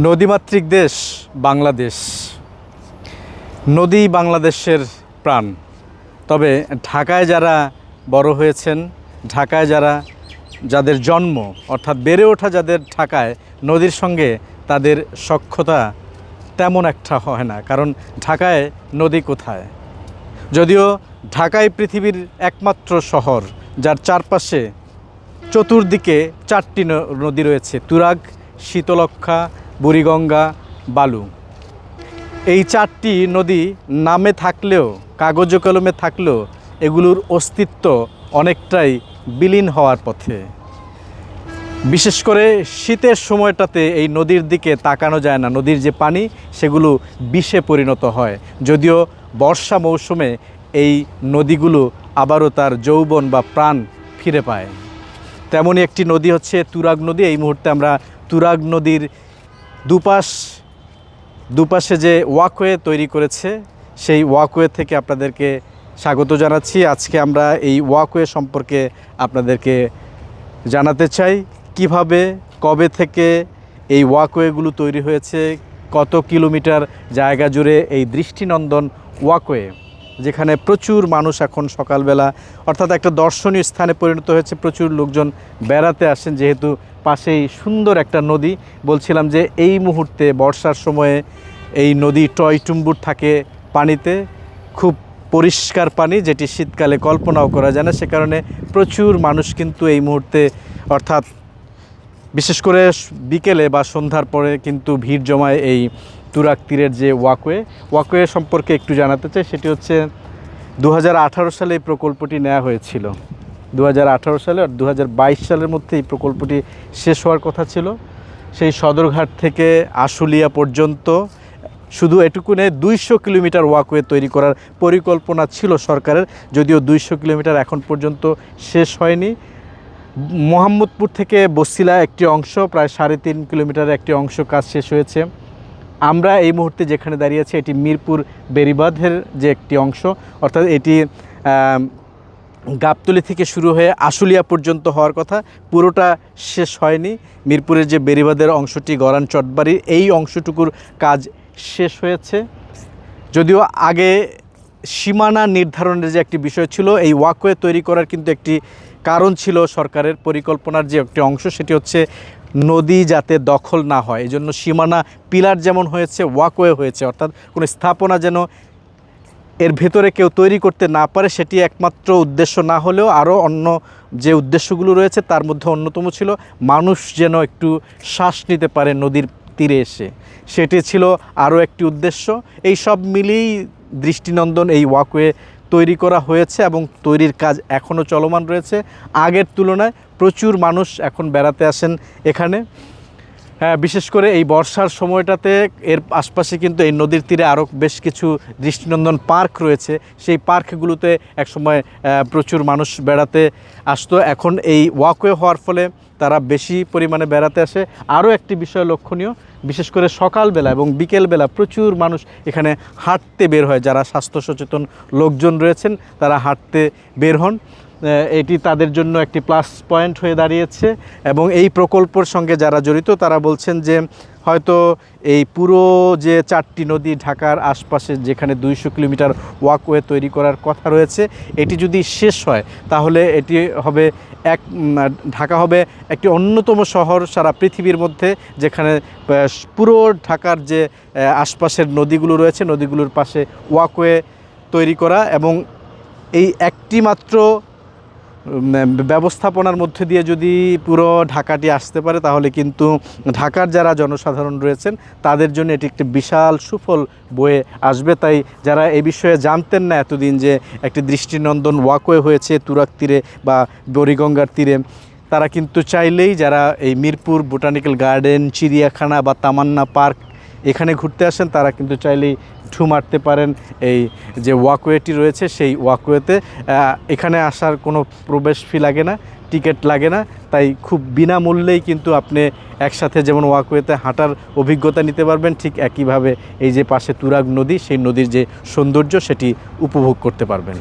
নদীমাতৃক দেশ বাংলাদেশ। নদী বাংলাদেশের প্রাণ। তবে ঢাকায় যারা বড় হয়েছেন, ঢাকায় যাদের জন্ম অর্থাৎ বেড়ে ওঠা যাদের ঢাকায়, নদীর সঙ্গে তাদের সখ্যতা তেমন একটা হয় না। কারণ ঢাকায় নদী কোথায়? যদিও ঢাকাই পৃথিবীর একমাত্র শহর যার চারপাশে চতুর্দিকে চারটি নদী রয়েছে: তুরাগ, শীতলক্ষ্যা, বুড়িগঙ্গা, বালু। এই চারটি নদী নামে থাকলেও, কাগজে কলমে থাকলেও এগুলোর অস্তিত্ব অনেকটাই বিলীন হওয়ার পথে। বিশেষ করে শীতের সময়টাতে এই নদীর দিকে তাকানো যায় না। নদীর যে পানি সেগুলো বিষে পরিণত হয়। যদিও বর্ষা মৌসুমে এই নদীগুলো আবারও তার যৌবন বা প্রাণ ফিরে পায়। তেমনই একটি নদী হচ্ছে তুরাগ নদী। এই মুহূর্তে আমরা তুরাগ নদীর দুপাশে যে ওয়াকওয়ে তৈরি করেছে সেই ওয়াকওয়ে থেকে আপনাদেরকে স্বাগত জানাচ্ছি। আজকে আমরা এই ওয়াকওয়ে সম্পর্কে আপনাদেরকে জানাতে চাই, কিভাবে, কবে থেকে এই ওয়াকওয়েগুলো তৈরি হয়েছে, কত কিলোমিটার জায়গা জুড়ে এই দৃষ্টিনন্দন ওয়াকওয়ে, যেখানে প্রচুর মানুষ এখন সকালবেলা অর্থাৎ একটা দর্শনীয় স্থানে পরিণত হয়েছে। প্রচুর লোকজন বেড়াতে আসেন, যেহেতু পাশেই সুন্দর একটা নদী। বলছিলাম যে এই মুহূর্তে বর্ষার সময়ে এই নদী টয়টুম্বুর থাকে পানিতে, খুব পরিষ্কার পানি, যেটি শীতকালে কল্পনাও করা যায় না। সে কারণে প্রচুর মানুষ কিন্তু এই মুহূর্তে অর্থাৎ বিশেষ করে বিকেলে বা সন্ধ্যার পরে কিন্তু ভিড় জমায় এই তুরাগ তীরের যে ওয়াকওয়ে সম্পর্কে একটু জানাতে চাই। সেটি হচ্ছে 2018 সালে এই প্রকল্পটি নেওয়া হয়েছিল। 2018 সালে আর 2022 সালের মধ্যে এই প্রকল্পটি শেষ হওয়ার কথা ছিল। সেই সদরঘাট থেকে আশুলিয়া পর্যন্ত শুধু এটুকুনে 200 কিলোমিটার ওয়াকওয়ে তৈরি করার পরিকল্পনা ছিল সরকারের। যদিও 200 কিলোমিটার এখন পর্যন্ত শেষ হয়নি। মোহাম্মদপুর থেকে বসিলা একটি অংশ, প্রায় 3.5 কিলোমিটারের একটি অংশ কাজ শেষ হয়েছে। আমরা এই মুহূর্তে যেখানে দাঁড়িয়ে আছি এটি মিরপুর বেড়িবাঁধের যে একটি অংশ, অর্থাৎ এটি গাবতলী থেকে শুরু হয়ে আশুলিয়া পর্যন্ত হওয়ার কথা, পুরোটা শেষ হয়নি। মিরপুরের যে বেড়িবাঁধের অংশটি, গরান চটবাড়ির এই অংশটুকুর কাজ শেষ হয়েছে। যদিও আগে সীমানা নির্ধারণের যে একটি বিষয় ছিল, এই ওয়াকওয়ে তৈরি করার কিন্তু একটি কারণ ছিল সরকারের পরিকল্পনার যে একটি অংশ, সেটি হচ্ছে নদী যাতে দখল না হয়। এই জন্য সীমানা পিলার যেমন হয়েছে, ওয়াকওয়ে হয়েছে, অর্থাৎ কোনো স্থাপনা যেন এর ভেতরে কেউ তৈরি করতে না পারে, সেটি একমাত্র উদ্দেশ্য না হলেও আরও অন্য যে উদ্দেশ্যগুলো রয়েছে তার মধ্যে অন্যতম ছিল মানুষ যেন একটু শ্বাস নিতে পারে নদীর তীরে এসে, সেটি ছিল আরও একটি উদ্দেশ্য। এই সব মিলিয়েই দৃষ্টিনন্দন এই ওয়াকওয়ে তৈরি করা হয়েছে এবং তৈরির কাজ এখনও চলমান রয়েছে। আগের তুলনায় প্রচুর মানুষ এখন বেড়াতে আসেন এখানে। বিশেষ করে এই বর্ষার সময়টাতে এর আশপাশে কিন্তু এই নদীর তীরে আরও বেশ কিছু দৃষ্টিনন্দন পার্ক রয়েছে। সেই পার্কগুলোতে একসময় প্রচুর মানুষ বেড়াতে আসতো। এখন এই ওয়াকওয়ে হওয়ার ফলে তারা বেশি পরিমাণে বেড়াতে আসে। আরও একটি বিষয় লক্ষণীয়, বিশেষ করে সকালবেলা এবং বিকেলবেলা প্রচুর মানুষ এখানে হাঁটতে বের হয়। যারা স্বাস্থ্য সচেতন লোকজন রয়েছেন তারা হাঁটতে বের হন। এটি তাদের জন্য একটি প্লাস পয়েন্ট হয়ে দাঁড়িয়েছে। এবং এই প্রকল্পের সঙ্গে যারা জড়িত তারা বলছেন যে হয়তো এই পুরো যে চারটি নদী ঢাকার আশপাশে যেখানে 200 কিলোমিটার ওয়াকওয়ে তৈরি করার কথা রয়েছে, এটি যদি শেষ হয় তাহলে এটি হবে ঢাকা হবে একটি অন্যতম শহর সারা পৃথিবীর মধ্যে, যেখানে পুরো ঢাকার যে আশপাশের নদীগুলো রয়েছে নদীগুলোর পাশে ওয়াকওয়ে তৈরি করা। এবং এই একটি মাত্র ব্যবস্থাপনার মধ্যে দিয়ে যদি পুরো ঢাকাটি আসতে পারে তাহলে কিন্তু ঢাকার যারা জনসাধারণ রয়েছেন তাদের জন্য এটি একটি বিশাল সুফল বয়ে আসবে। তাই যারা এই বিষয়ে জানতেন না এতদিন যে একটি দৃষ্টিনন্দন ওয়াকওয়ে হয়েছে তুরাগ তীরে বা বুড়িগঙ্গার তীরে, তারা কিন্তু চাইলেই যারা এই মিরপুর বোটানিক্যাল গার্ডেন, চিড়িয়াখানা বা তামান্না পার্ক এখানে ঘুরতে আসেন তারা কিন্তু চাইলেই ঢু মারতে পারেন এই যে ওয়াকওয়েটি রয়েছে সেই ওয়াকওয়েতে। এখানে আসার কোনো প্রবেশ ফি লাগে না, টিকিট লাগে না, তাই খুব বিনামূল্যেই কিন্তু আপনি একসাথে যেমন ওয়াকওয়েতে হাঁটার অভিজ্ঞতা নিতে পারবেন, ঠিক একইভাবে এই যে পাশে তুরাগ নদী সেই নদীর যে সৌন্দর্য সেটি উপভোগ করতে পারবেন।